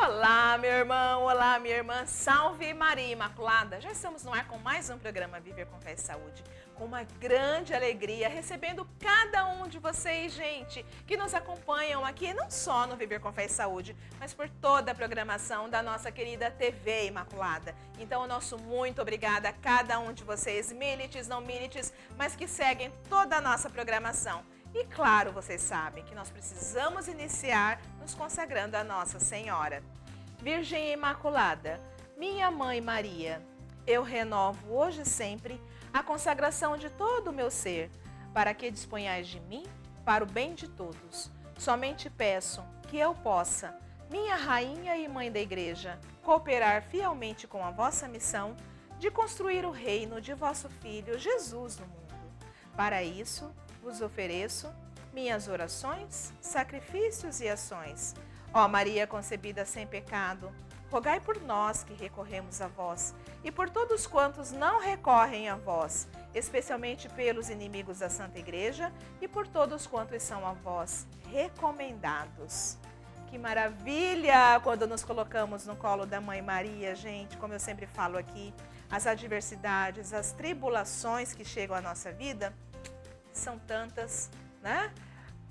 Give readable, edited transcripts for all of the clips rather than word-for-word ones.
Olá, meu irmão, olá, minha irmã, salve Maria Imaculada. Já estamos no ar com mais um programa Viver com Fé e Saúde, com uma grande alegria, recebendo cada um de vocês, gente, que nos acompanham aqui, não só no Viver com Fé e Saúde, mas por toda a programação da nossa querida TV Imaculada. Então, o nosso muito obrigada a cada um de vocês, milites, não milites, mas que seguem toda a nossa programação. E claro, vocês sabem que nós precisamos iniciar nos consagrando a Nossa Senhora. Virgem Imaculada, minha Mãe Maria, eu renovo hoje e sempre a consagração de todo o meu ser, para que disponhais de mim para o bem de todos. Somente peço que eu possa, minha Rainha e Mãe da Igreja, cooperar fielmente com a vossa missão de construir o reino de vosso Filho Jesus no mundo. Para isso, vos ofereço minhas orações, sacrifícios e ações. Ó Maria concebida sem pecado, rogai por nós que recorremos a vós e por todos quantos não recorrem a vós, especialmente pelos inimigos da Santa Igreja e por todos quantos são a vós recomendados. Que maravilha quando nos colocamos no colo da Mãe Maria, gente, como eu sempre falo aqui, as adversidades, as tribulações que chegam à nossa vida, são tantas, né?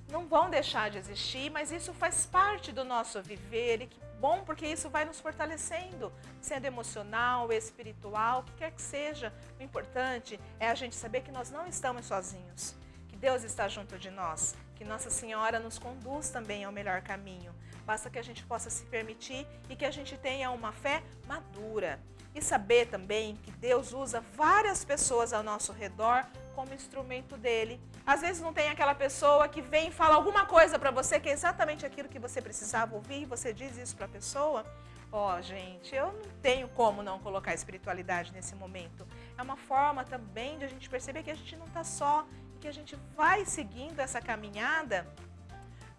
Não vão deixar de existir, mas isso faz parte do nosso viver e que bom, porque isso vai nos fortalecendo, sendo emocional, espiritual, o que quer que seja. O importante é a gente saber que nós não estamos sozinhos, que Deus está junto de nós, que Nossa Senhora nos conduz também ao melhor caminho. Basta que a gente possa se permitir e que a gente tenha uma fé madura. E saber também que Deus usa várias pessoas ao nosso redor como instrumento dele. Às vezes não tem aquela pessoa que vem e fala alguma coisa para você que é exatamente aquilo que você precisava ouvir e você diz isso para a pessoa. Ó, gente, eu não tenho como não colocar espiritualidade nesse momento. É uma forma também de a gente perceber que a gente não está só e que a gente vai seguindo essa caminhada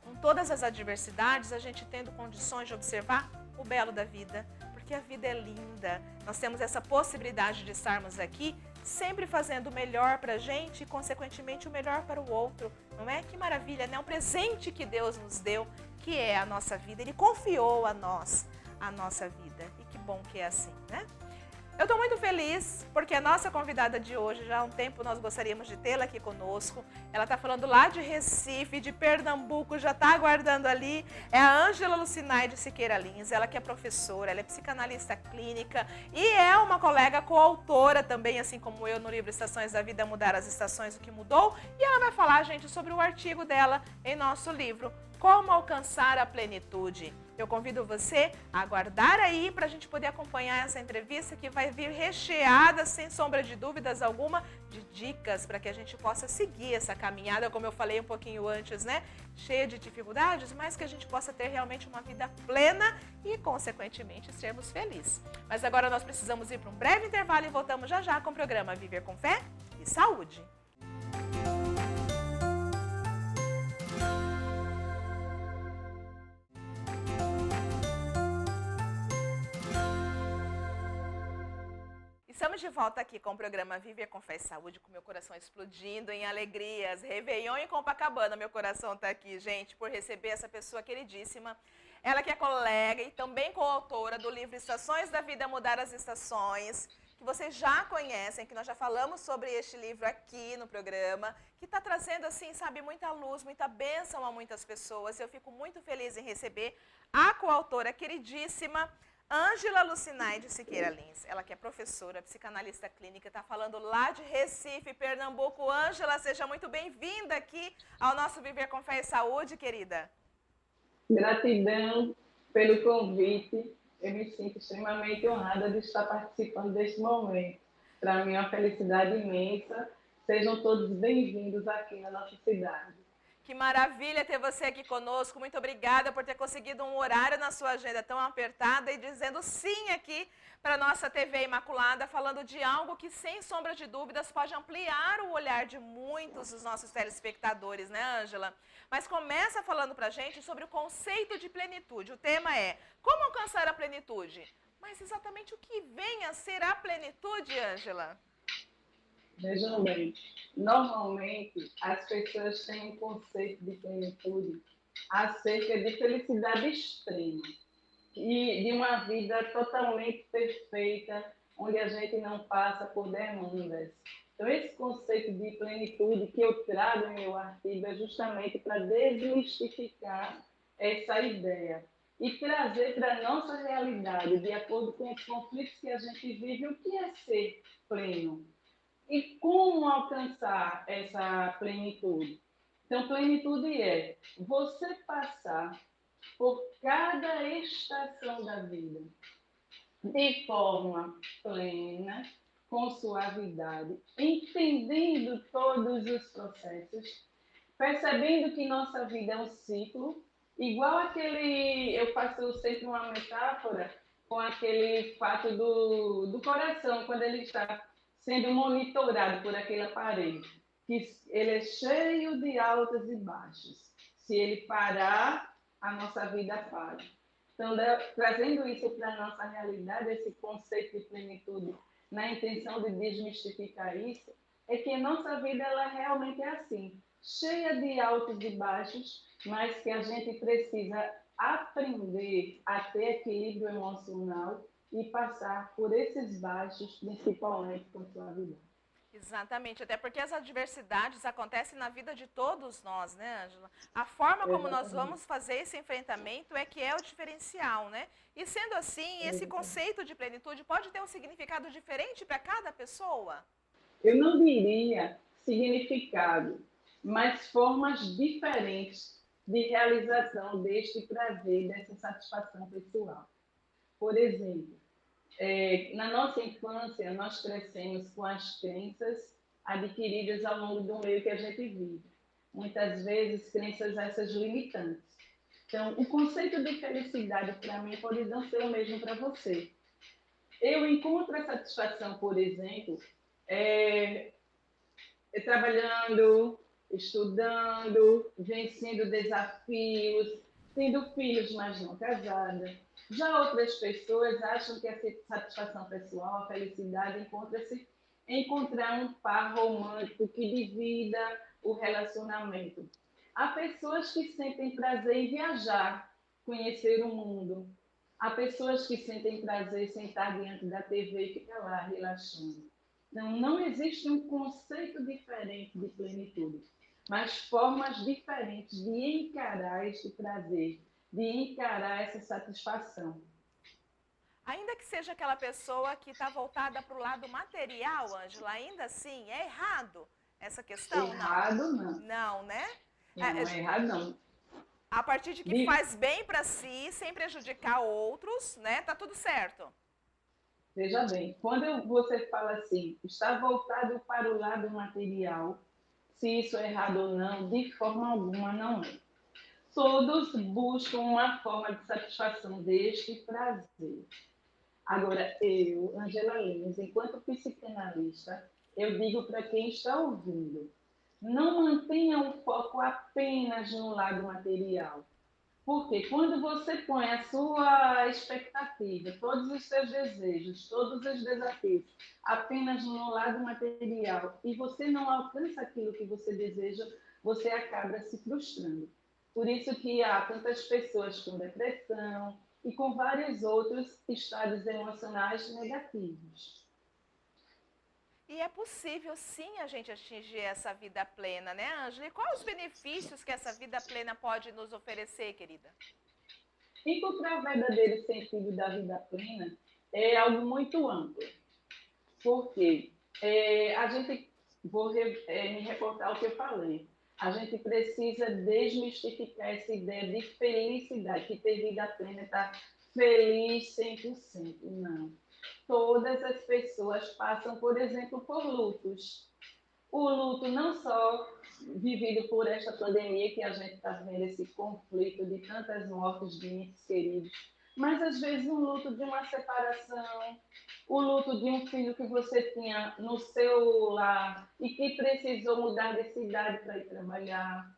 com todas as adversidades, a gente tendo condições de observar o belo da vida. Porque a vida é linda, nós temos essa possibilidade de estarmos aqui sempre fazendo o melhor para a gente e, consequentemente, o melhor para o outro. Não é? Que maravilha, né? Um presente que Deus nos deu, que é a nossa vida. Ele confiou a nós a nossa vida. E que bom que é assim, né? Eu estou muito feliz porque a nossa convidada de hoje, já há um tempo nós gostaríamos de tê-la aqui conosco. Ela está falando lá de Recife, de Pernambuco, já está aguardando ali. É a Ângela Lucinaide Siqueira Lins, ela que é professora, ela é psicanalista clínica e é uma colega coautora também, assim como eu, no livro Estações da Vida, Mudar as Estações, o que mudou. E ela vai falar, gente, sobre o artigo dela em nosso livro, Como Alcançar a Plenitude. Eu convido você a aguardar aí para a gente poder acompanhar essa entrevista que vai vir recheada, sem sombra de dúvidas alguma, de dicas para que a gente possa seguir essa caminhada, como eu falei um pouquinho antes, né? Cheia de dificuldades, mas que a gente possa ter realmente uma vida plena e, consequentemente, sermos felizes. Mas agora nós precisamos ir para um breve intervalo e voltamos já já com o programa Viver com Fé e Saúde. Estamos de volta aqui com o programa Viver com Fé e Saúde, com meu coração explodindo em alegrias. Réveillon em Copacabana, meu coração está aqui, gente, por receber essa pessoa queridíssima. Ela que é colega e também coautora do livro Estações da Vida, Mudar as Estações, que vocês já conhecem, que nós já falamos sobre este livro aqui no programa, que está trazendo, assim, sabe, muita luz, muita bênção a muitas pessoas. Eu fico muito feliz em receber a coautora queridíssima, Ângela Lucinaide Siqueira Lins, ela que é professora, psicanalista clínica, está falando lá de Recife, Pernambuco. Ângela, seja muito bem-vinda aqui ao nosso Viver com Fé e Saúde, querida. Gratidão pelo convite, eu me sinto extremamente honrada de estar participando deste momento. Para mim é uma felicidade imensa, sejam todos bem-vindos aqui na nossa cidade. Que maravilha ter você aqui conosco, muito obrigada por ter conseguido um horário na sua agenda tão apertada e dizendo sim aqui para a nossa TV Imaculada, falando de algo que, sem sombra de dúvidas, pode ampliar o olhar de muitos dos nossos telespectadores, né, Ângela? Mas começa falando para a gente sobre o conceito de plenitude. O tema é como alcançar a plenitude? Mas exatamente o que vem a ser a plenitude, Ângela? Vejam bem, normalmente as pessoas têm um conceito de plenitude acerca de felicidade extrema. e de uma vida totalmente perfeita, onde a gente não passa por demandas. Então, esse conceito de plenitude que eu trago em meu artigo é justamente para desmistificar essa ideia e trazer para a nossa realidade, de acordo com os conflitos que a gente vive, o que é ser pleno e como alcançar essa plenitude. Então, plenitude é você passar por cada estação da vida de forma plena, com suavidade, entendendo todos os processos, percebendo que nossa vida é um ciclo, igual aquele, eu faço sempre uma metáfora com aquele fato do coração, quando ele está sendo monitorado por aquele aparelho, que ele é cheio de altas e baixas. Se ele parar, a nossa vida para. Então, trazendo isso para a nossa realidade, esse conceito de plenitude, na intenção de desmistificar isso, é que a nossa vida ela realmente é assim, cheia de altos e baixos, mas que a gente precisa aprender a ter equilíbrio emocional e passar por esses baixos, principalmente com suavidade. Exatamente, até porque as adversidades acontecem na vida de todos nós, né, Ângela? A forma como nós Exatamente. vamos fazer esse enfrentamento é que é o diferencial, né? E sendo assim, esse Exatamente. conceito de plenitude pode ter um significado diferente para cada pessoa? Eu não diria significado, mas formas diferentes de realização deste prazer, dessa satisfação pessoal. Por exemplo, na nossa infância, nós crescemos com as crenças adquiridas ao longo do meio que a gente vive. Muitas vezes, crenças essas limitantes. Então, o conceito de felicidade, para mim, pode não ser o mesmo para você. Eu encontro a satisfação, por exemplo, é, trabalhando, estudando, vencendo desafios, tendo filhos, mas não casada. Já outras pessoas acham que a satisfação pessoal, a felicidade, encontra-se em encontrar um par romântico que divida o relacionamento. Há pessoas que sentem prazer em viajar, conhecer o mundo. Há pessoas que sentem prazer em sentar diante da TV e ficar lá relaxando. Então, não existe um conceito diferente de plenitude, mas formas diferentes de encarar este prazer, de encarar essa satisfação. Ainda que seja aquela pessoa que está voltada para o lado material, Ângela, ainda assim, é errado essa questão? Não. Errado, não. Não, né? Não, errado não. A partir de que De, faz bem para si, sem prejudicar outros, né? Tá tudo certo. veja bem, quando você fala assim, está voltado para o lado material, se isso é errado ou não, de forma alguma não é. Todos buscam uma forma de satisfação deste prazer. Agora, eu, Angela Lins, enquanto psicanalista, eu digo para quem está ouvindo, não mantenha o foco apenas no lado material. Porque quando você põe a sua expectativa, todos os seus desejos, todos os desafios, apenas no lado material, e você não alcança aquilo que você deseja, você acaba se frustrando. Por isso que há tantas pessoas com depressão e com vários outros estados emocionais negativos. E é possível sim a gente atingir essa vida plena, né, Ângela? E quais os benefícios que essa vida plena pode nos oferecer, querida? Encontrar o verdadeiro sentido da vida plena é algo muito amplo. Porque a gente, me reportar o que eu falei, a gente precisa desmistificar essa ideia de felicidade, que ter vida plena está feliz 100%. Não. Todas as pessoas passam, por exemplo, por lutos. O luto não só vivido por esta pandemia que a gente está vendo, esse conflito de tantas mortes de entes queridos, mas às vezes um luto de uma separação, o luto de um filho que você tinha no seu lar e que precisou mudar de cidade para ir trabalhar.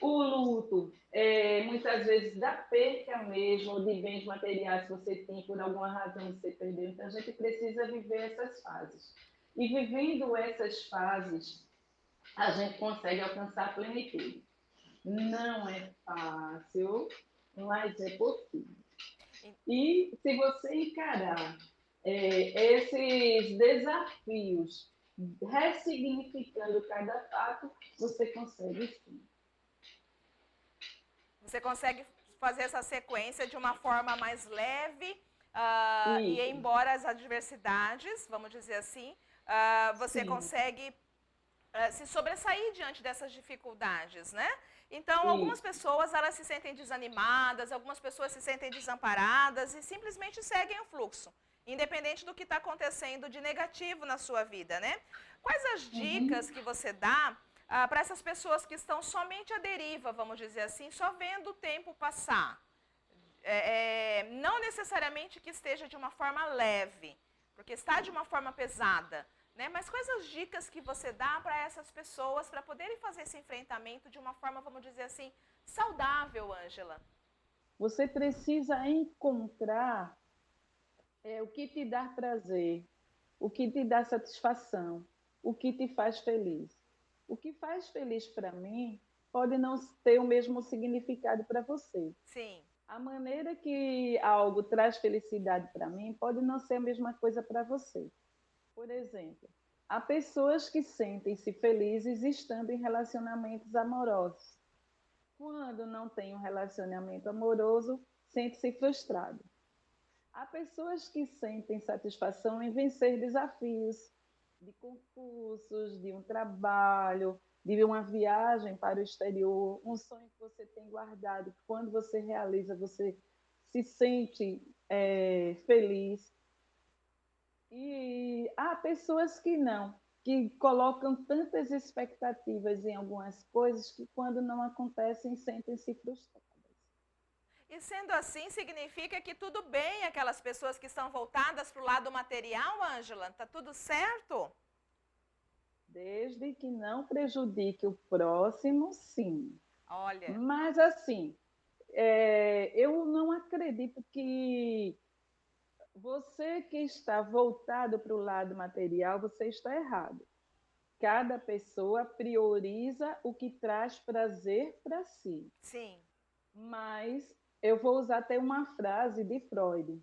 O luto, muitas vezes, da perca mesmo, de bens materiais que você tem, por alguma razão você perdeu. Então, a gente precisa viver essas fases. E vivendo essas fases, a gente consegue alcançar a plenitude. Não é fácil, mas é possível. E se você encarar esses desafios, ressignificando cada fato, você consegue sim. Você consegue fazer essa sequência de uma forma mais leve e Isso, embora as adversidades, vamos dizer assim, você sim, consegue se sobressair diante dessas dificuldades, né? Então, algumas isso. pessoas elas se sentem desanimadas, algumas pessoas se sentem desamparadas e simplesmente seguem o fluxo, independente do que está acontecendo de negativo na sua vida, né? Quais as dicas Uhum. que você dá para essas pessoas que estão somente à deriva, vamos dizer assim, só vendo o tempo passar? Não necessariamente que esteja de uma forma leve, porque está de uma forma pesada, né? Mas quais as dicas que você dá para essas pessoas para poderem fazer esse enfrentamento de uma forma, vamos dizer assim, saudável, Ângela? Você precisa encontrar o que te dá prazer, o que te dá satisfação, o que te faz feliz. O que faz feliz para mim pode não ter o mesmo significado para você. Sim, A maneira que algo traz felicidade para mim pode não ser a mesma coisa para você. Por exemplo, há pessoas que sentem-se felizes estando em relacionamentos amorosos. Quando não tem um relacionamento amoroso, sente-se frustrado. Há pessoas que sentem satisfação em vencer desafios de concursos, de um trabalho, de uma viagem para o exterior, um sonho que você tem guardado, que quando você realiza, você se sente feliz. E há pessoas que não, que colocam tantas expectativas em algumas coisas que quando não acontecem, sentem-se frustradas. e sendo assim, significa que tudo bem aquelas pessoas que estão voltadas para o lado material, Ângela? Tá tudo certo? Desde que não prejudique o próximo, sim. Olha, Mas, assim, eu não acredito que você que está voltado para o lado material, você está errado. Cada pessoa prioriza o que traz prazer para si. sim, Mas eu vou usar até uma frase de Freud.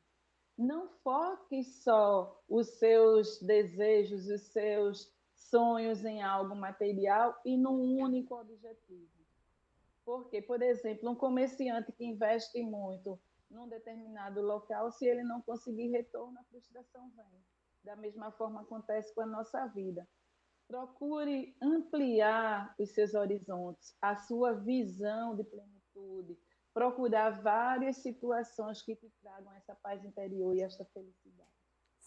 Não foque só os seus desejos, os seus sonhos em algo material e num único objetivo. Porque, por exemplo, um comerciante que investe muito num determinado local, se ele não conseguir retorno, a frustração vem. Da mesma forma acontece com a nossa vida. Procure ampliar os seus horizontes, a sua visão de plenitude, procurar várias situações que te tragam essa paz interior e esta felicidade.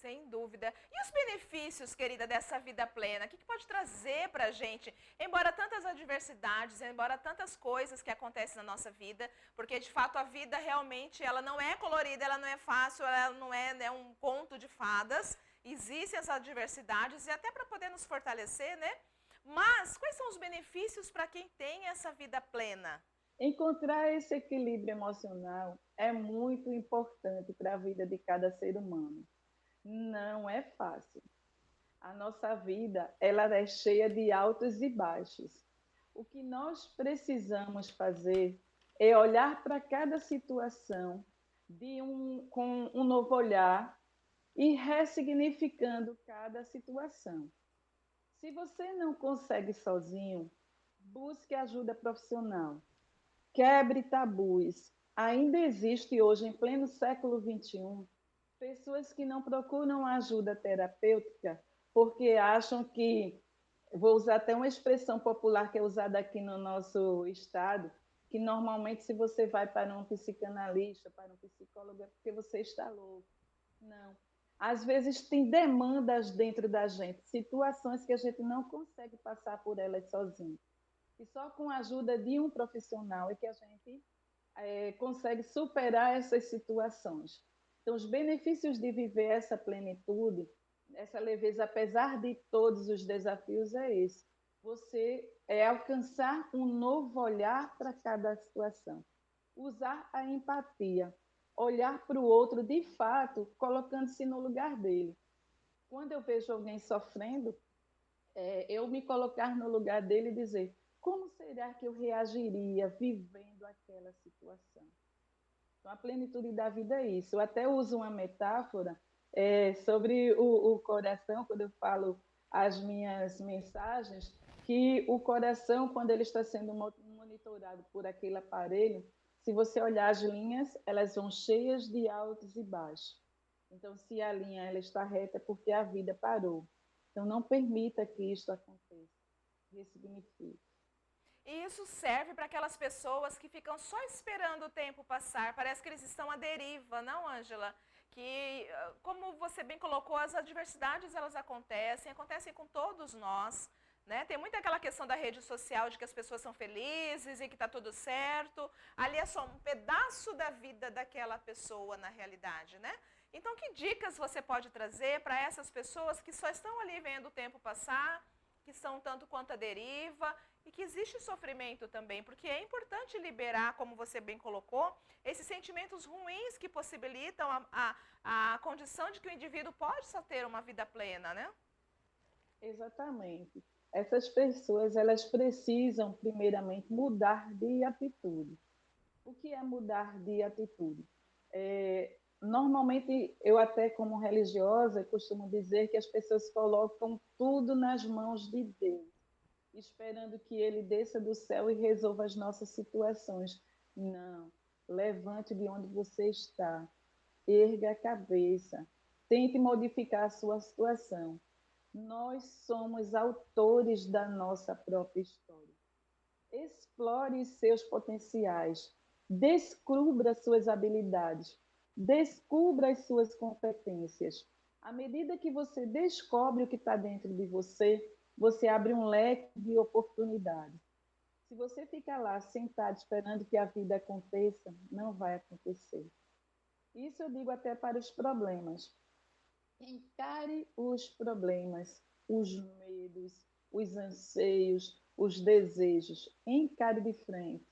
sem dúvida. E os benefícios, querida, dessa vida plena? O que pode trazer para a gente? Embora tantas adversidades, embora tantas coisas que acontecem na nossa vida, porque de fato a vida realmente ela não é colorida, ela não é fácil, ela não é, né, um conto de fadas. Existem as adversidades e até para poder nos fortalecer, né? Mas quais são os benefícios para quem tem essa vida plena? Encontrar esse equilíbrio emocional é muito importante para a vida de cada ser humano. Não é fácil. A nossa vida, ela é cheia de altos e baixos. O que nós precisamos fazer é olhar para cada situação com um novo olhar e ressignificando cada situação. Se você não consegue sozinho, busque ajuda profissional. Quebre tabus. Ainda existe hoje, em pleno século XXI, pessoas que não procuram ajuda terapêutica porque acham que, vou usar até uma expressão popular que é usada aqui no nosso estado, que normalmente se você vai para um psicanalista, para um psicólogo, é porque você está louco. Não. Às vezes tem demandas dentro da gente, situações que a gente não consegue passar por elas sozinho. E só com a ajuda de um profissional é que a gente consegue superar essas situações. Então, os benefícios de viver essa plenitude, essa leveza, apesar de todos os desafios, é esse. Você alcançar um novo olhar para cada situação. Usar a empatia. Olhar para o outro, de fato, colocando-se no lugar dele. Quando eu vejo alguém sofrendo, eu me colocar no lugar dele e dizer como será que eu reagiria vivendo aquela situação? Então, a plenitude da vida é isso. Eu até uso uma metáfora sobre o coração, quando eu falo as minhas mensagens, que o coração, quando ele está sendo monitorado por aquele aparelho, se você olhar as linhas, elas vão cheias de altos e baixos. Então, se a linha ela está reta, é porque a vida parou. Então, não permita que isto aconteça. Ressignifique. E isso serve para aquelas pessoas que ficam só esperando o tempo passar. Parece que eles estão à deriva, não, Ângela? Que, como você bem colocou, as adversidades elas acontecem com todos nós. Né? Tem muito aquela questão da rede social de que as pessoas são felizes e que está tudo certo. Ali é só um pedaço da vida daquela pessoa na realidade, né? Então, que dicas você pode trazer para essas pessoas que só estão ali vendo o tempo passar, que estão tanto quanto à deriva e que existe sofrimento também, porque é importante liberar, como você bem colocou, esses sentimentos ruins que possibilitam a condição de que o indivíduo pode só ter uma vida plena, né? Exatamente. Essas pessoas, elas precisam, primeiramente, mudar de atitude. O que é mudar de atitude? Normalmente, eu até como religiosa, costumo dizer que as pessoas colocam tudo nas mãos de Deus, esperando que Ele desça do céu e resolva as nossas situações. Não. Levante de onde você está, erga a cabeça, tente modificar a sua situação. Nós somos autores da nossa própria história. Explore seus potenciais, descubra suas habilidades, descubra as suas competências. À medida que você descobre o que está dentro de você, você abre um leque de oportunidades. Se você ficar lá sentado esperando que a vida aconteça, não vai acontecer. Isso eu digo até para os problemas. Encare os problemas, os medos, os anseios, os desejos. Encare de frente.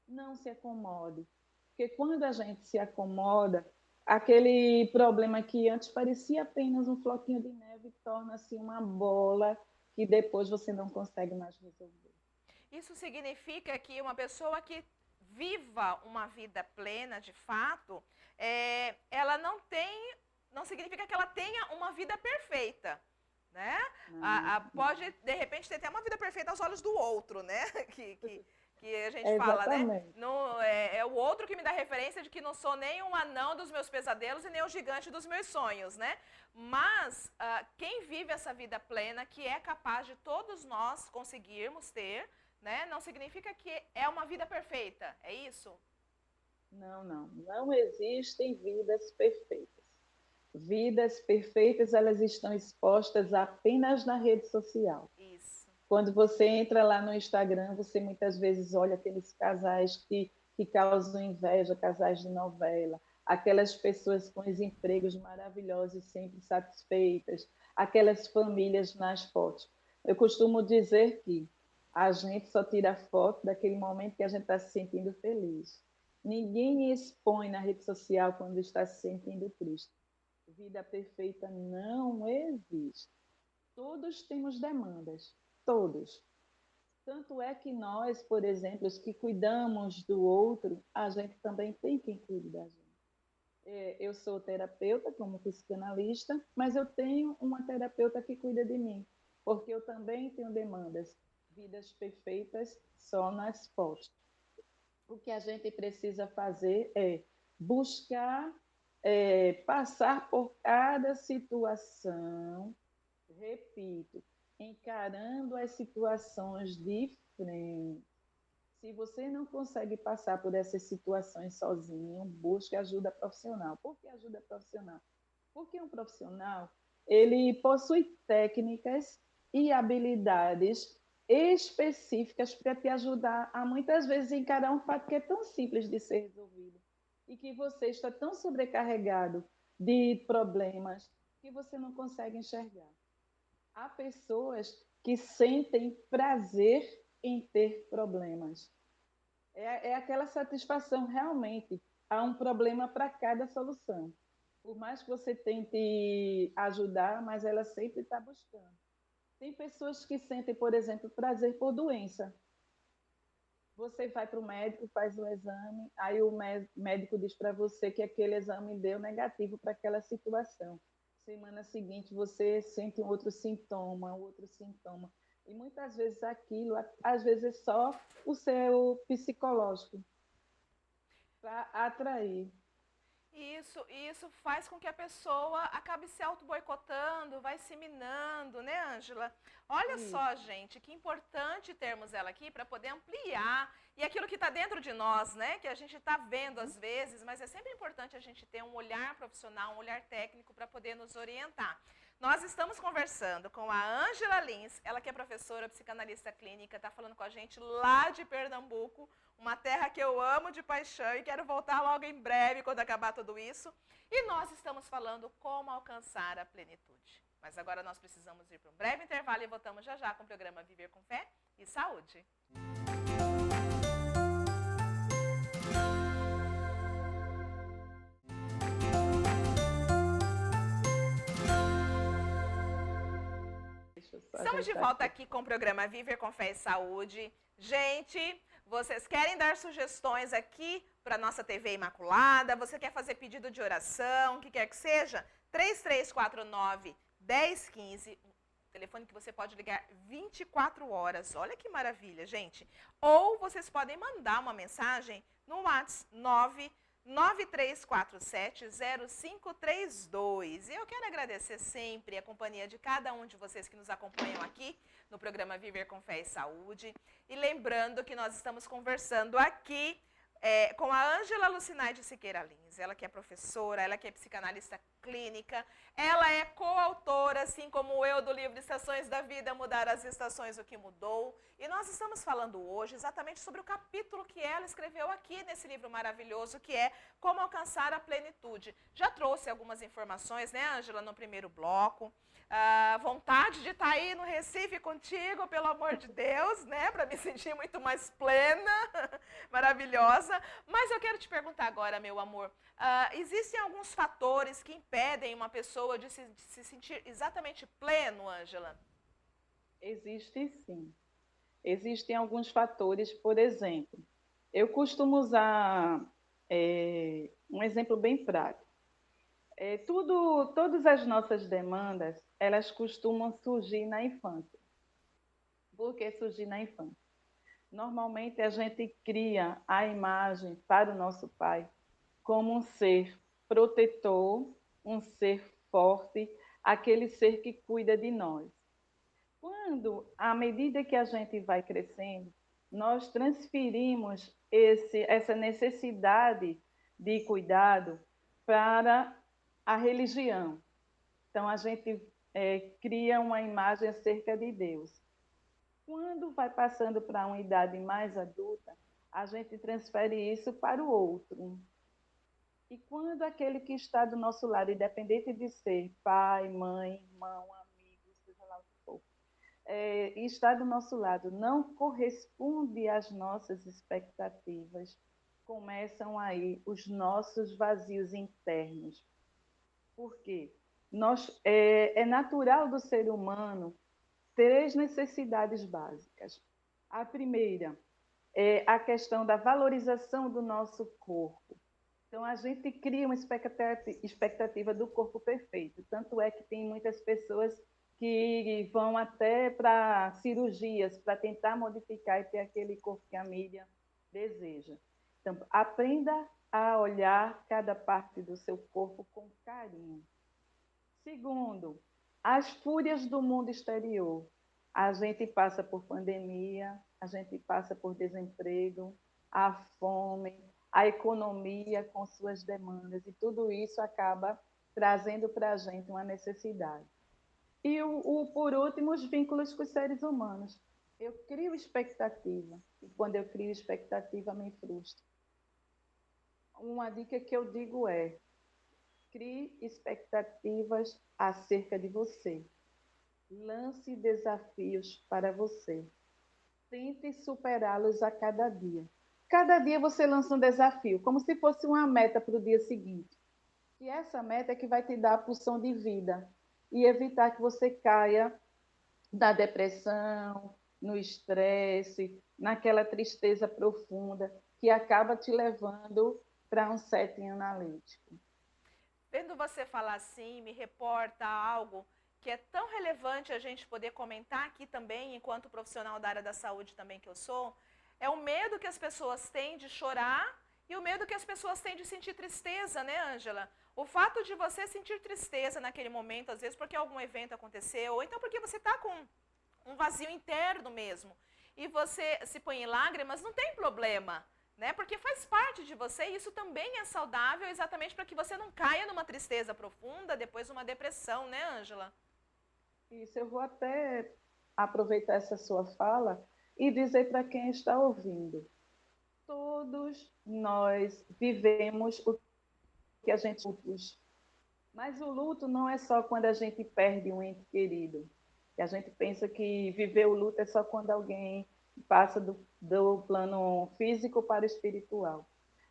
Não se acomode. Porque quando a gente se acomoda, aquele problema que antes parecia apenas um floquinho de neve torna-se uma bola que depois você não consegue mais resolver. Isso significa que uma pessoa que viva uma vida plena, de fato, ela não significa que ela tenha uma vida perfeita, né? Não, Pode, de repente, ter até uma vida perfeita aos olhos do outro, né? Que a gente fala, né? exatamente. No, é o outro que me dá referência de que não sou nem um anão dos meus pesadelos e nem o gigante dos meus sonhos, né? Mas quem vive essa vida plena, que é capaz de todos nós conseguirmos ter, né? Não significa que é uma vida perfeita, é isso? Não, não. Não existem vidas perfeitas. Vidas perfeitas, elas estão expostas apenas na rede social. Isso. Quando você entra lá no Instagram, você muitas vezes olha aqueles casais que causam inveja, casais de novela, aquelas pessoas com os empregos maravilhosos, sempre satisfeitas, aquelas famílias nas fotos. Eu costumo dizer que a gente só tira foto daquele momento que a gente está se sentindo feliz. Ninguém expõe na rede social quando está se sentindo triste. Vida perfeita não existe. Todos temos demandas, todos. Tanto é que nós, por exemplo, os que cuidamos do outro, a gente também tem quem cuide da gente. Eu sou terapeuta, como psicanalista, mas eu tenho uma terapeuta que cuida de mim, porque eu também tenho demandas. Vidas perfeitas só nas fotos. O que a gente precisa fazer é buscar passar por cada situação, repito, encarando as situações de frente. Se você não consegue passar por essas situações sozinho, busque ajuda profissional. Por que ajuda profissional? Porque um profissional, ele possui técnicas e habilidades específicas para te ajudar a muitas vezes encarar um fato que é tão simples de ser resolvido e que você está tão sobrecarregado de problemas que você não consegue enxergar. Há pessoas que sentem prazer em ter problemas. É aquela satisfação realmente. Há um problema para cada solução. Por mais que você tente ajudar, mas ela sempre está buscando. Tem pessoas que sentem, por exemplo, prazer por doença. Você vai para o médico, faz o exame, aí o médico diz para você que aquele exame deu negativo para aquela situação. Semana seguinte você sente um outro sintoma, outro sintoma. E muitas vezes aquilo, às vezes é só o seu psicológico para atrair. Isso faz com que a pessoa acabe se auto-boicotando, vai se minando, né, Ângela? Olha só, Isso. gente, que importante termos ela aqui para poder ampliar. E aquilo que está dentro de nós, né, que a gente está vendo às vezes, mas é sempre importante a gente ter um olhar profissional, um olhar técnico para poder nos orientar. Nós estamos conversando com a Ângela Lins, ela que é professora, psicanalista clínica, está falando com a gente lá de Pernambuco, uma terra que eu amo de paixão e quero voltar logo em breve quando acabar tudo isso. E nós estamos falando como alcançar a plenitude. Mas agora nós precisamos ir para um breve intervalo e voltamos já já com o programa Viver com Fé e Saúde. Estamos de volta aqui com o programa Viver com Fé e Saúde. Gente, vocês querem dar sugestões aqui para a nossa TV Imaculada? Você quer fazer pedido de oração, o que quer que seja? 3349-1015, telefone que você pode ligar 24 horas. Olha que maravilha, gente. Ou vocês podem mandar uma mensagem no WhatsApp 9347-0532. E eu quero agradecer sempre a companhia de cada um de vocês que nos acompanham aqui no programa Viver com Fé e Saúde. E lembrando que nós estamos conversando aqui com a Ângela Lucinaide Siqueira Lins, ela que é professora, ela que é psicanalista clínica, ela é coautora, assim como eu, do livro Estações da Vida, Mudar as Estações, o que Mudou. E nós estamos falando hoje exatamente sobre o capítulo que ela escreveu aqui nesse livro maravilhoso, que é Como Alcançar a Plenitude. Já trouxe algumas informações, né, Ângela, no primeiro bloco. Vontade de estar aí no Recife contigo, pelo amor de Deus, né, para me sentir muito mais plena, maravilhosa. Mas eu quero te perguntar agora, meu amor, existem alguns fatores que impedem uma pessoa de se sentir exatamente pleno, Ângela? Existe sim. Existem alguns fatores, por exemplo, eu costumo usar um exemplo bem prático. Todas as nossas demandas, elas costumam surgir na infância. Por que surgir na infância? Normalmente a gente cria a imagem para o nosso pai como um ser protetor, um ser forte, aquele ser que cuida de nós. Quando, à medida que a gente vai crescendo, nós transferimos essa necessidade de cuidado para a religião. Então, a gente cria uma imagem acerca de Deus. Quando vai passando para uma idade mais adulta, a gente transfere isso para o outro. E quando aquele que está do nosso lado, independente de ser pai, mãe, irmão, amigo, seja lá o que for, está do nosso lado, não corresponde às nossas expectativas, começam aí os nossos vazios internos. Por quê? É natural do ser humano 3 necessidades básicas. A primeira é a questão da valorização do nosso corpo. Então, a gente cria uma expectativa do corpo perfeito. Tanto é que tem muitas pessoas que vão até para cirurgias para tentar modificar e ter aquele corpo que a mídia deseja. Então, aprenda a olhar cada parte do seu corpo com carinho. Segundo, as fúrias do mundo exterior. A gente passa por pandemia, a gente passa por desemprego, a fome, a economia com suas demandas, e tudo isso acaba trazendo para a gente uma necessidade. E, por último, os vínculos com os seres humanos. Eu crio expectativa, e quando eu crio expectativa, me frustro. Uma dica que eu digo é: crie expectativas acerca de você. Lance desafios para você. Tente superá-los a cada dia. Cada dia você lança um desafio, como se fosse uma meta para o dia seguinte. E essa meta é que vai te dar a pulsão de vida e evitar que você caia da depressão, no estresse, naquela tristeza profunda, que acaba te levando para um setting analítico. Vendo você falar assim, me reporta algo que é tão relevante a gente poder comentar aqui também, enquanto profissional da área da saúde também que eu sou, é o medo que as pessoas têm de chorar e o medo que as pessoas têm de sentir tristeza, né, Ângela? O fato de você sentir tristeza naquele momento, às vezes porque algum evento aconteceu, ou então porque você está com um vazio interno mesmo, e você se põe em lágrimas, não tem problema, né? Porque faz parte de você e isso também é saudável, exatamente para que você não caia numa tristeza profunda, depois uma depressão, né, Ângela? Isso, eu vou até aproveitar essa sua fala e dizer para quem está ouvindo: todos nós vivemos o que a gente lutos, mas o luto não é só quando a gente perde um ente querido. E a gente pensa que viver o luto é só quando alguém passa do plano físico para o espiritual.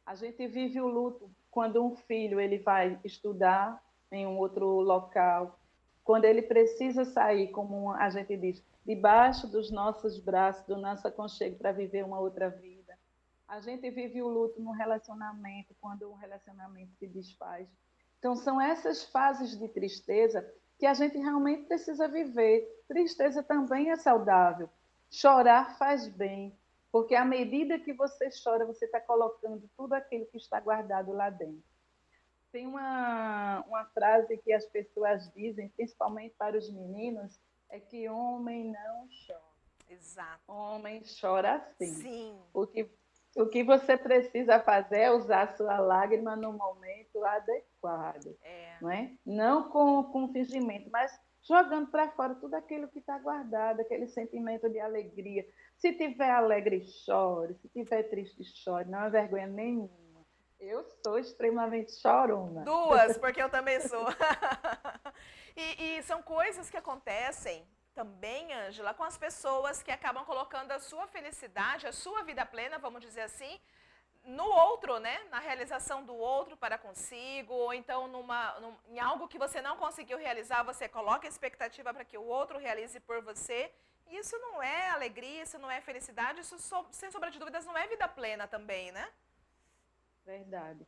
A gente vive o luto quando um filho ele vai estudar em um outro local, quando ele precisa sair, como a gente diz, debaixo dos nossos braços, do nosso aconchego para viver uma outra vida. A gente vive o luto no relacionamento, quando um relacionamento se desfaz. Então, são essas fases de tristeza que a gente realmente precisa viver. Tristeza também é saudável. Chorar faz bem, porque à medida que você chora, você está colocando tudo aquilo que está guardado lá dentro. Tem uma frase que as pessoas dizem, principalmente para os meninos, é que homem não chora. Exato. Homem chora sim. Sim. O que você precisa fazer é usar a sua lágrima no momento adequado. É. Não é? Não com fingimento, mas jogando para fora tudo aquilo que está guardado, aquele sentimento de alegria. Se tiver alegre, chore. Se tiver triste, chore. Não é vergonha nenhuma. Eu sou extremamente chorona. Duas, porque eu também sou. E são coisas que acontecem também, Ângela, com as pessoas que acabam colocando a sua felicidade, a sua vida plena, vamos dizer assim, no outro, né? Na realização do outro para consigo, ou então em algo que você não conseguiu realizar, você coloca a expectativa para que o outro realize por você. Isso não é alegria, isso não é felicidade, isso, sem sombra de dúvidas, não é vida plena também, né? Verdade.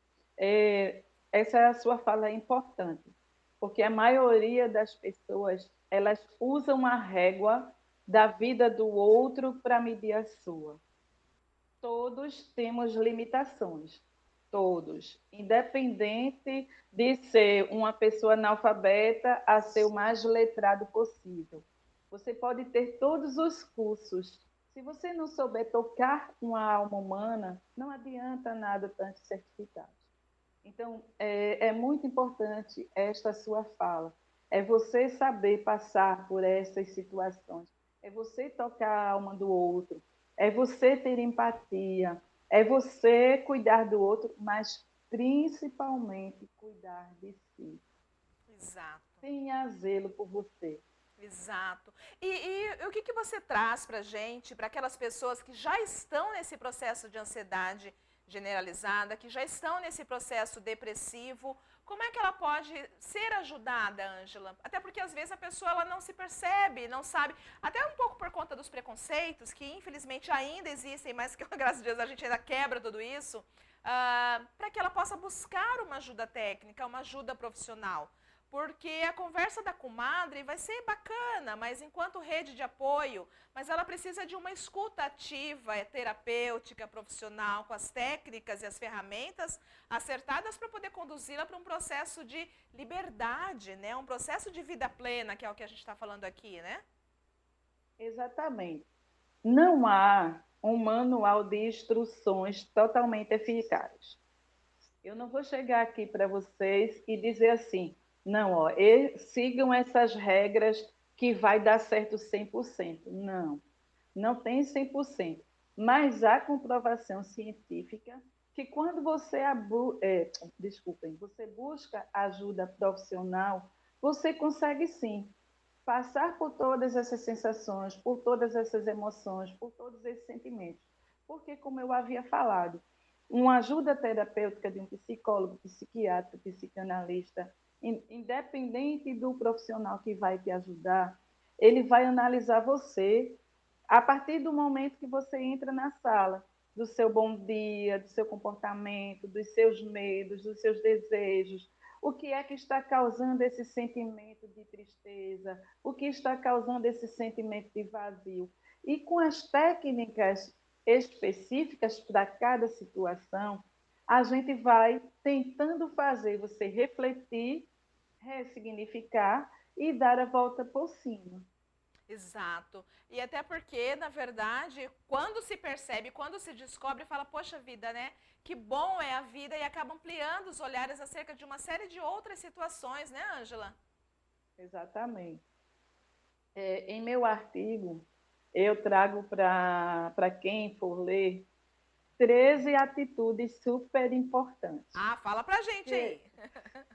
Essa sua fala é importante, porque a maioria das pessoas, elas usam a régua da vida do outro para medir a sua. Todos temos limitações, todos, independente de ser uma pessoa analfabeta a ser o mais letrado possível. Você pode ter todos os cursos. Se você não souber tocar uma alma humana, não adianta nada tanto certificado. Então, é muito importante esta sua fala. É você saber passar por essas situações. É você tocar a alma do outro. É você ter empatia. É você cuidar do outro, mas principalmente cuidar de si. Exato. Tenha zelo por você. Exato. E o que você traz para a gente, para aquelas pessoas que já estão nesse processo de ansiedade generalizada, que já estão nesse processo depressivo, como é que ela pode ser ajudada, Ângela? Até porque às vezes a pessoa ela não se percebe, não sabe, até um pouco por conta dos preconceitos, que infelizmente ainda existem, mas que graças a Deus a gente ainda quebra tudo isso, para que ela possa buscar uma ajuda técnica, uma ajuda profissional. Porque a conversa da comadre vai ser bacana, mas enquanto rede de apoio, mas ela precisa de uma escuta ativa, terapêutica, profissional, com as técnicas e as ferramentas acertadas para poder conduzi-la para um processo de liberdade, né? Um processo de vida plena, que é o que a gente está falando aqui, né? Exatamente. Não há um manual de instruções totalmente eficaz. Eu não vou chegar aqui para vocês e dizer assim, não, ó, sigam essas regras que vai dar certo 100%. Não, não tem 100%. Mas há comprovação científica que quando você, você busca ajuda profissional, você consegue sim passar por todas essas sensações, por todas essas emoções, por todos esses sentimentos. Porque, como eu havia falado, uma ajuda terapêutica de um psicólogo, psiquiatra, psicanalista, independente do profissional que vai te ajudar, ele vai analisar você A partir do momento que você entra na sala, do seu bom dia, do seu comportamento, dos seus medos, dos seus desejos, o que é que está causando esse sentimento de tristeza, o que está causando esse sentimento de vazio. E com as técnicas específicas para cada situação, a gente vai tentando fazer você refletir, ressignificar e dar a volta por cima. Exato. E até porque, na verdade, quando se percebe, quando se descobre, fala, poxa vida, né? Que bom é a vida e acaba ampliando os olhares acerca de uma série de outras situações, né, Ângela? Exatamente. Em meu artigo, eu trago para quem for ler 13 atitudes super importantes. Ah, fala pra gente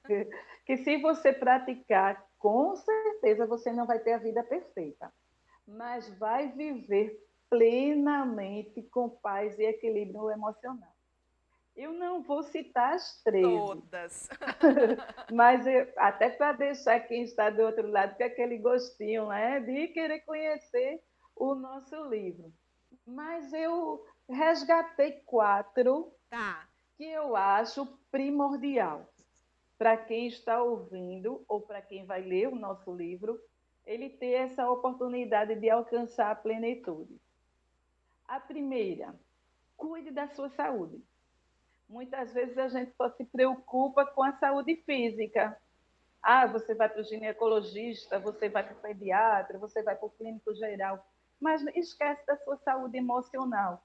Que, aí. que se você praticar, com certeza você não vai ter a vida perfeita, mas vai viver plenamente com paz e equilíbrio emocional. Eu não vou citar as 13, Todas. mas até para deixar quem está do outro lado com aquele gostinho, né, de querer conhecer o nosso livro. Mas eu resgatei 4 Tá. que eu acho primordial para quem está ouvindo ou para quem vai ler o nosso livro, ele ter essa oportunidade de alcançar a plenitude. A primeira, cuide da sua saúde. Muitas vezes a gente só se preocupa com a saúde física. Ah, você vai para o ginecologista, você vai para o pediatra, você vai para o clínico geral, mas esquece da sua saúde emocional.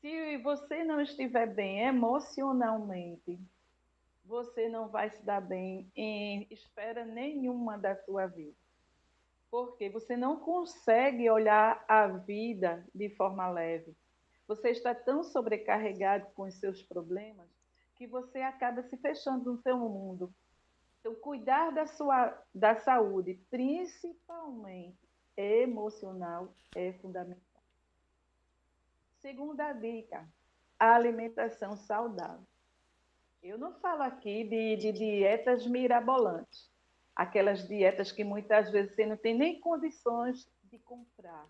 Se você não estiver bem emocionalmente, você não vai se dar bem em esfera nenhuma da sua vida. Porque você não consegue olhar a vida de forma leve. Você está tão sobrecarregado com os seus problemas que você acaba se fechando no seu mundo. Então, cuidar da saúde, principalmente emocional, é fundamental. Segunda dica, a alimentação saudável. Eu não falo aqui de dietas mirabolantes, aquelas dietas que muitas vezes você não tem nem condições de comprar.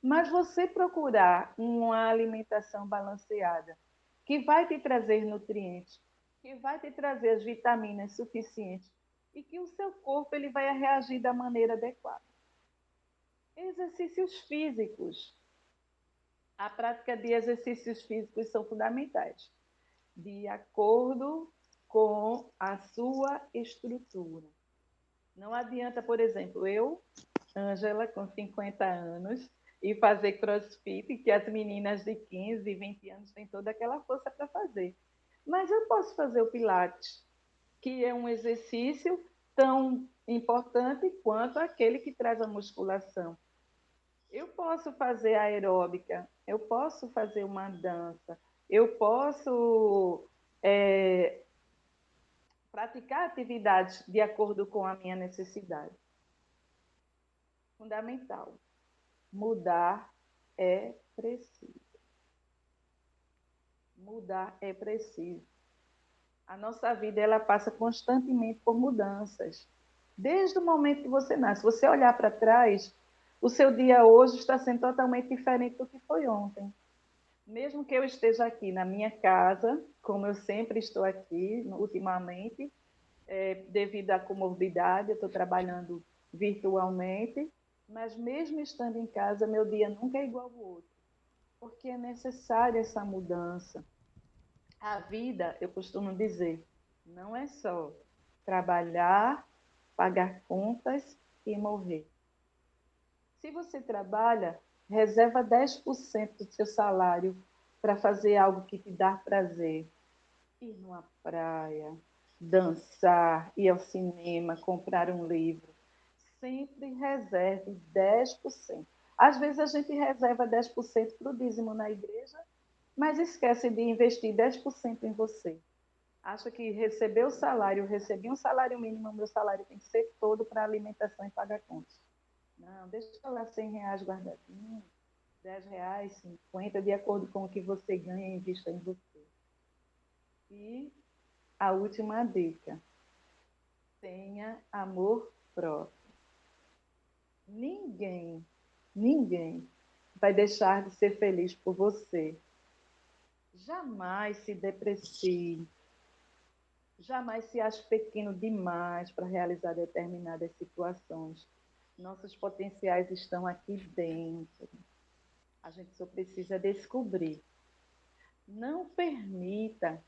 Mas você procurar uma alimentação balanceada, que vai te trazer nutrientes, que vai te trazer as vitaminas suficientes e que o seu corpo ele vai reagir da maneira adequada. Exercícios físicos. A prática de exercícios físicos são fundamentais, de acordo com a sua estrutura. Não adianta, por exemplo, eu, Ângela, com 50 anos, e fazer crossfit, que as meninas de 15, 20 anos têm toda aquela força para fazer. Mas eu posso fazer o Pilates, que é um exercício tão importante quanto aquele que traz a musculação. Eu posso fazer aeróbica, eu posso fazer uma dança, eu posso praticar atividades de acordo com a minha necessidade. Fundamental. Mudar é preciso. Mudar é preciso. A nossa vida ela passa constantemente por mudanças. Desde o momento que você nasce. Se você olhar para trás, o seu dia hoje está sendo totalmente diferente do que foi ontem. Mesmo que eu esteja aqui na minha casa, como eu sempre estou aqui ultimamente, devido à comorbidade, eu estou trabalhando virtualmente, mas mesmo estando em casa, meu dia nunca é igual ao outro, porque é necessária essa mudança. A vida, eu costumo dizer, não é só trabalhar, pagar contas e morrer. Se você trabalha, reserva 10% do seu salário para fazer algo que te dá prazer. Ir numa praia, dançar, ir ao cinema, comprar um livro. Sempre reserve 10%. Às vezes a gente reserva 10% para o dízimo na igreja, mas esquece de investir 10% em você. Acha que receber o salário, recebi um salário mínimo, meu salário tem que ser todo para alimentação e pagar contas. Não, deixa lá R$ 100 guardadinho, R$ 10, 50, de acordo com o que você ganha e invista em você. E a última dica, tenha amor próprio. Ninguém ninguém vai deixar de ser feliz por você. Jamais se deprecie, jamais se ache pequeno demais para realizar determinadas situações. Nossos potenciais estão aqui dentro. A gente só precisa descobrir. Não permita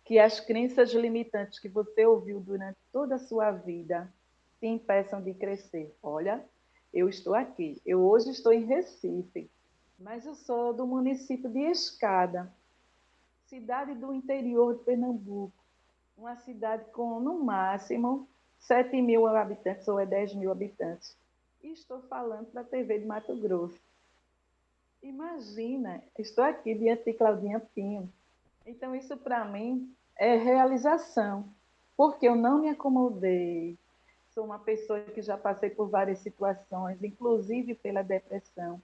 que as crenças limitantes que você ouviu durante toda a sua vida te impeçam de crescer. Olha, eu estou aqui. Eu hoje estou em Recife, mas eu sou do município de Escada, cidade do interior de Pernambuco. Uma cidade com, no máximo, 7.000 habitantes ou 10.000 habitantes. E estou falando para a TV de Mato Grosso. Imagina, estou aqui diante de Claudinha Pinho. Então, isso para mim é realização, porque eu não me acomodei. Sou uma pessoa que já passei por várias situações, inclusive pela depressão.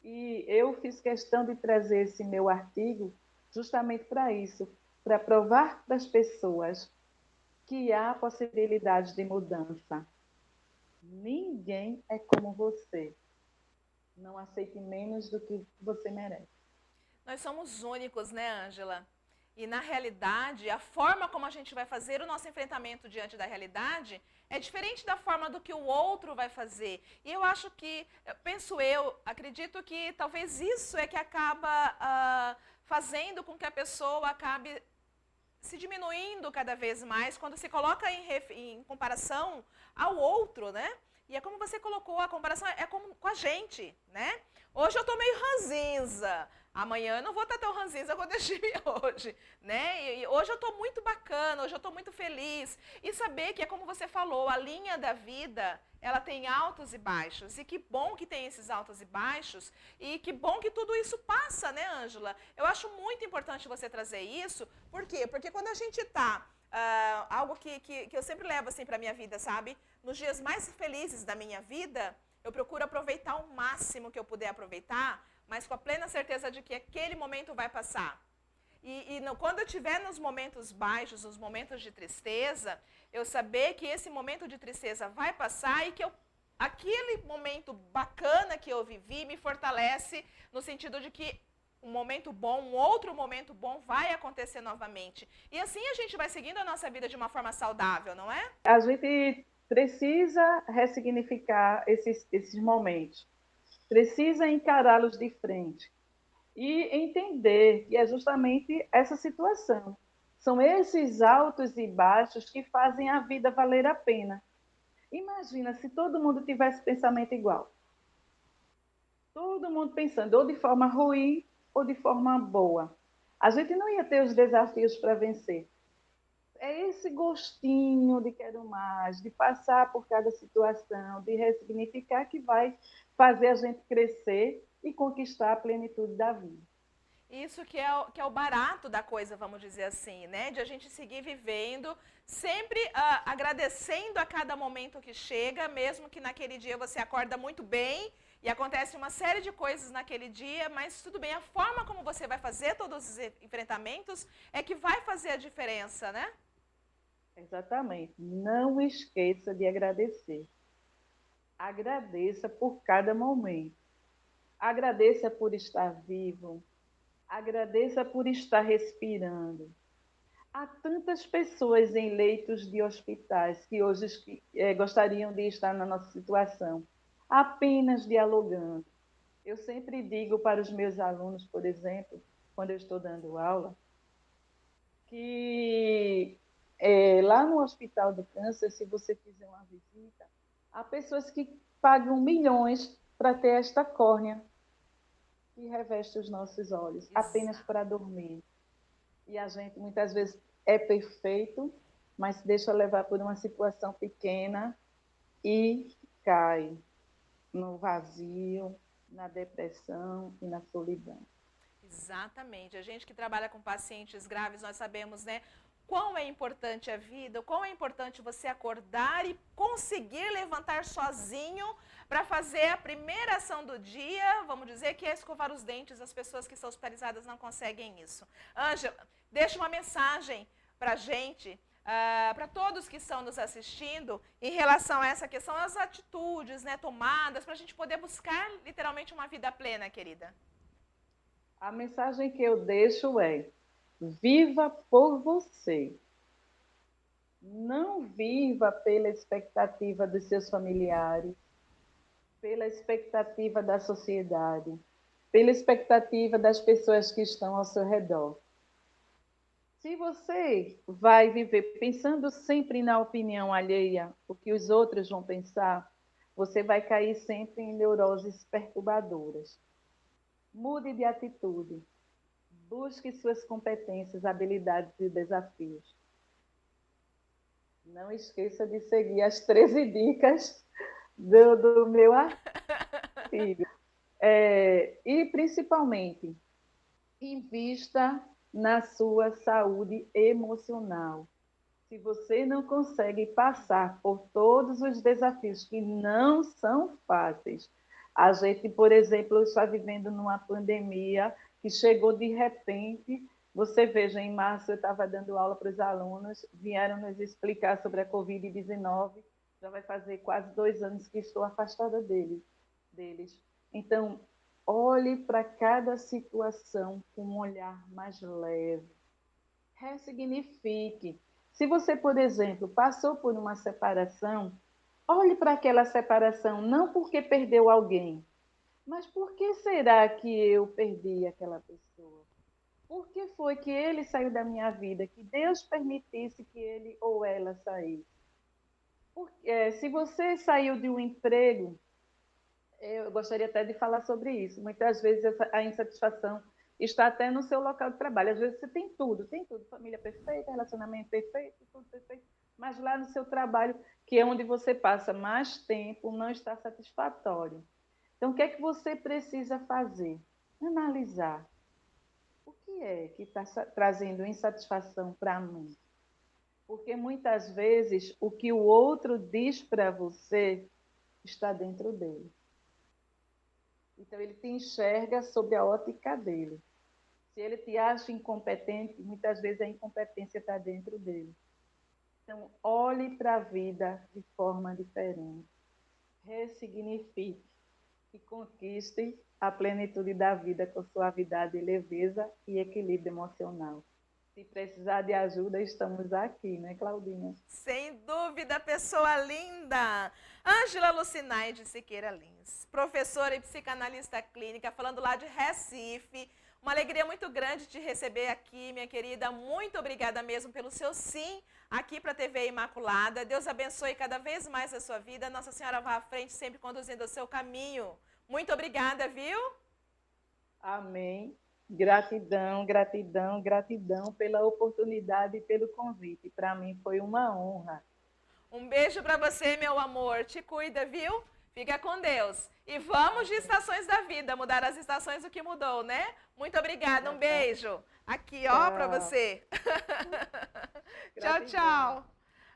E eu fiz questão de trazer esse meu artigo justamente para isso, para provar para as pessoas que há possibilidades de mudança. Ninguém é como você. Não aceite menos do que você merece. Nós somos únicos, né, Ângela? E na realidade, a forma como a gente vai fazer o nosso enfrentamento diante da realidade é diferente da forma do que o outro vai fazer. E eu acho que, acredito que talvez isso é que acaba fazendo com que a pessoa acabe se diminuindo cada vez mais quando se coloca em comparação ao outro, né? E é como você colocou, a comparação é como com a gente, né? Hoje eu tô meio ranzinza, amanhã eu não vou estar tão ranzinza quanto eu estive hoje, né? E hoje eu tô muito bacana, hoje eu tô muito feliz. E saber que é como você falou, a linha da vida, ela tem altos e baixos. E que bom que tem esses altos e baixos. E que bom que tudo isso passa, né, Ângela? Eu acho muito importante você trazer isso. Por quê? Porque quando a gente tá... algo que eu sempre levo assim para a minha vida, sabe? Nos dias mais felizes da minha vida, eu procuro aproveitar o máximo que eu puder aproveitar, mas com a plena certeza de que aquele momento vai passar. Quando eu estiver nos momentos baixos, nos momentos de tristeza, eu saber que esse momento de tristeza vai passar e que aquele momento bacana que eu vivi me fortalece no sentido de que um momento bom, um outro momento bom vai acontecer novamente. E assim a gente vai seguindo a nossa vida de uma forma saudável, não é? A gente precisa ressignificar esses momentos. Precisa encará-los de frente. E entender que é justamente essa situação. São esses altos e baixos que fazem a vida valer a pena. Imagina se todo mundo tivesse pensamento igual. Todo mundo pensando ou de forma ruim ou de forma boa. A gente não ia ter os desafios para vencer. É esse gostinho de quero mais, de passar por cada situação, de ressignificar que vai fazer a gente crescer e conquistar a plenitude da vida. Isso que é o barato da coisa, vamos dizer assim, né? De a gente seguir vivendo, sempre agradecendo a cada momento que chega, mesmo que naquele dia você acorda muito bem e acontece uma série de coisas naquele dia, mas tudo bem, a forma como você vai fazer todos os enfrentamentos é que vai fazer a diferença, né? Exatamente. Não esqueça de agradecer. Agradeça por cada momento. Agradeça por estar vivo. Agradeça por estar respirando. Há tantas pessoas em leitos de hospitais que hoje gostariam de estar na nossa situação, apenas dialogando. Eu sempre digo para os meus alunos, por exemplo, quando eu estou dando aula, que lá no Hospital do Câncer, se você fizer uma visita, há pessoas que pagam milhões para ter esta córnea que reveste os nossos olhos, apenas para dormir. E a gente muitas vezes é perfeito, mas se deixa levar por uma situação pequena e cai no vazio, na depressão e na solidão. Exatamente. A gente que trabalha com pacientes graves, nós sabemos, né, quão é importante a vida, quão é importante você acordar e conseguir levantar sozinho para fazer a primeira ação do dia, vamos dizer, que é escovar os dentes. As pessoas que são hospitalizadas não conseguem isso. Ângela, deixa uma mensagem para a gente, para todos que estão nos assistindo em relação a essa questão, as atitudes, né, tomadas para a gente poder buscar literalmente uma vida plena, querida? A mensagem que eu deixo é: viva por você. Não viva pela expectativa dos seus familiares, pela expectativa da sociedade, pela expectativa das pessoas que estão ao seu redor. Se você vai viver pensando sempre na opinião alheia, o que os outros vão pensar, você vai cair sempre em neuroses perturbadoras. Mude de atitude. Busque suas competências, habilidades e desafios. Não esqueça de seguir as 13 dicas do meu artigo. E, principalmente, invista na sua saúde emocional. Se você não consegue passar por todos os desafios que não são fáceis, a gente, por exemplo, está vivendo numa pandemia que chegou de repente. Você veja, em março eu estava dando aula para os alunos, vieram nos explicar sobre a Covid-19, já vai fazer quase 2 anos que estou afastada deles. Então, olhe para cada situação com um olhar mais leve. Ressignifique. Se você, por exemplo, passou por uma separação, olhe para aquela separação não porque perdeu alguém, mas por que será que eu perdi aquela pessoa? Por que foi que ele saiu da minha vida? Que Deus permitisse que ele ou ela saísse? Se você saiu de um emprego, eu gostaria até de falar sobre isso. Muitas vezes a insatisfação está até no seu local de trabalho. Às vezes você tem tudo, família perfeita, relacionamento perfeito, tudo perfeito, mas lá no seu trabalho, que é onde você passa mais tempo, não está satisfatório. Então, o que é que você precisa fazer? Analisar. O que é que está trazendo insatisfação para mim? Porque muitas vezes o que o outro diz para você está dentro dele. Então, ele te enxerga sob a ótica dele. Se ele te acha incompetente, muitas vezes a incompetência está dentro dele. Então, olhe para a vida de forma diferente. Ressignifique e conquiste a plenitude da vida com suavidade, leveza e equilíbrio emocional. Se precisar de ajuda, estamos aqui, né, Claudinha? Sem dúvida, pessoa linda! Ângela Lucinaide Siqueira Lins, professora e psicanalista clínica, falando lá de Recife. Uma alegria muito grande te receber aqui, minha querida. Muito obrigada mesmo pelo seu sim aqui para a TV Imaculada. Deus abençoe cada vez mais a sua vida. Nossa Senhora vá à frente, sempre conduzindo o seu caminho. Muito obrigada, viu? Amém. Gratidão, gratidão, gratidão pela oportunidade e pelo convite. Para mim foi uma honra. Um beijo para você, meu amor. Te cuida, viu? Fica com Deus. E vamos de estações da vida, mudar as estações, o que mudou, né? Muito obrigada, um beijo. Aqui, ó, para você. Tchau, tchau.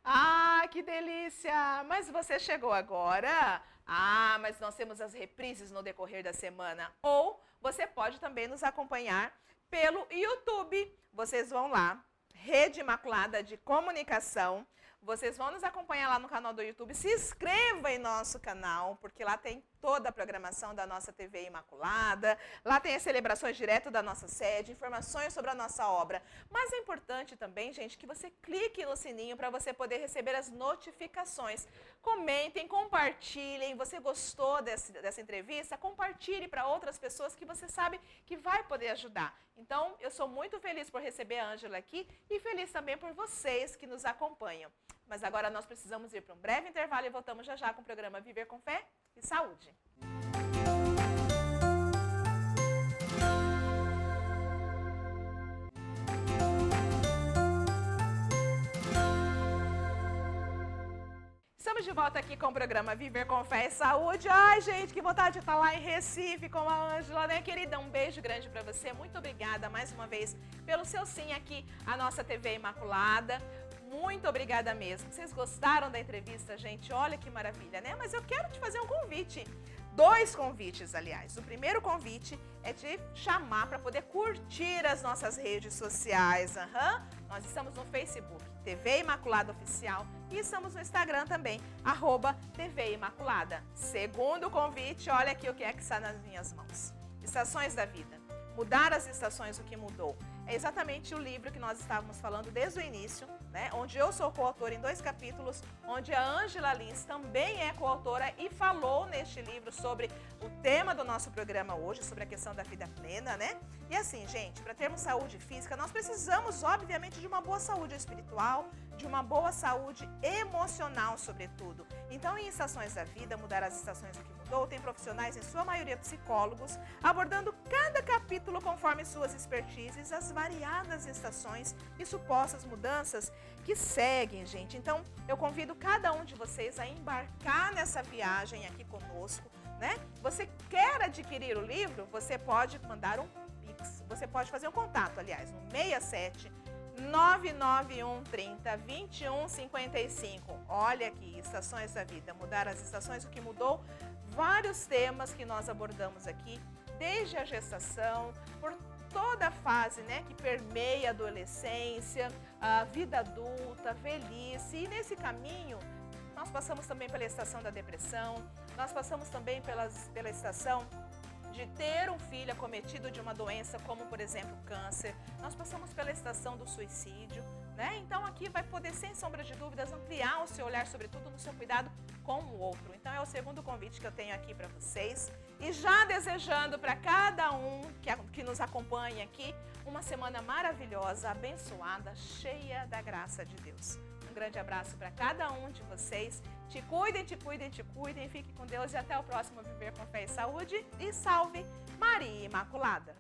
Ah, que delícia. Mas você chegou agora? Ah, mas nós temos as reprises no decorrer da semana. Ou você pode também nos acompanhar pelo YouTube. Vocês vão lá, Rede Imaculada de Comunicação. Vocês vão nos acompanhar lá no canal do YouTube. Se inscreva em nosso canal, porque lá tem toda a programação da nossa TV Imaculada. Lá tem as celebrações direto da nossa sede, informações sobre a nossa obra. Mas é importante também, gente, que você clique no sininho para você poder receber as notificações. Comentem, compartilhem. Você gostou dessa entrevista? Compartilhe para outras pessoas que você sabe que vai poder ajudar. Então, eu sou muito feliz por receber a Ângela aqui e feliz também por vocês que nos acompanham. Mas agora nós precisamos ir para um breve intervalo e voltamos já já com o programa Viver com Fé e Saúde. Estamos de volta aqui com o programa Viver com Fé e Saúde. Ai, gente, que vontade de estar lá em Recife com a Ângela, né, querida? Um beijo grande para você. Muito obrigada mais uma vez pelo seu sim aqui à nossa TV Imaculada. Muito obrigada mesmo. Vocês gostaram da entrevista, gente? Olha que maravilha, né? Mas eu quero te fazer um convite. 2 convites, aliás. O primeiro convite é te chamar para poder curtir as nossas redes sociais. Nós estamos no Facebook, TV Imaculada Oficial, e estamos no Instagram também, @TV Imaculada. Segundo convite, olha aqui o que é que está nas minhas mãos. Estações da Vida. Mudar as estações, o que mudou. É exatamente o livro que nós estávamos falando desde o início, né? Onde eu sou coautora em 2 capítulos, onde a Ângela Lins também é coautora e falou neste livro sobre o tema do nosso programa hoje, sobre a questão da vida plena, né? E assim, gente, para termos saúde física, nós precisamos, obviamente, de uma boa saúde espiritual, de uma boa saúde emocional, sobretudo. Então, em Estações da Vida, Mudar as Estações, o que mudou, tem profissionais, em sua maioria psicólogos, abordando cada capítulo conforme suas expertises, as variadas estações e supostas mudanças que seguem, gente. Então, eu convido cada um de vocês a embarcar nessa viagem aqui conosco, né? Você quer adquirir o livro? Você pode mandar um Pix. Você pode fazer um contato, aliás, no 67 991 30 21 55. Olha aqui, Estações da Vida, Mudar as Estações, o que mudou, vários temas que nós abordamos aqui, desde a gestação, por toda a fase, né, que permeia a adolescência, a vida adulta, velhice, e nesse caminho nós passamos também pela estação da depressão, nós passamos também pela estação de ter um filho acometido de uma doença como, por exemplo, câncer. Nós passamos pela estação do suicídio, né? Então aqui vai poder, sem sombra de dúvidas, ampliar o seu olhar, sobretudo no seu cuidado com o outro. Então é o segundo convite que eu tenho aqui para vocês. E já desejando para cada um que nos acompanha aqui, uma semana maravilhosa, abençoada, cheia da graça de Deus. Um grande abraço para cada um de vocês. Te cuidem, te cuidem, te cuidem. Fique com Deus e até o próximo Viver com Fé e Saúde. E salve Maria Imaculada!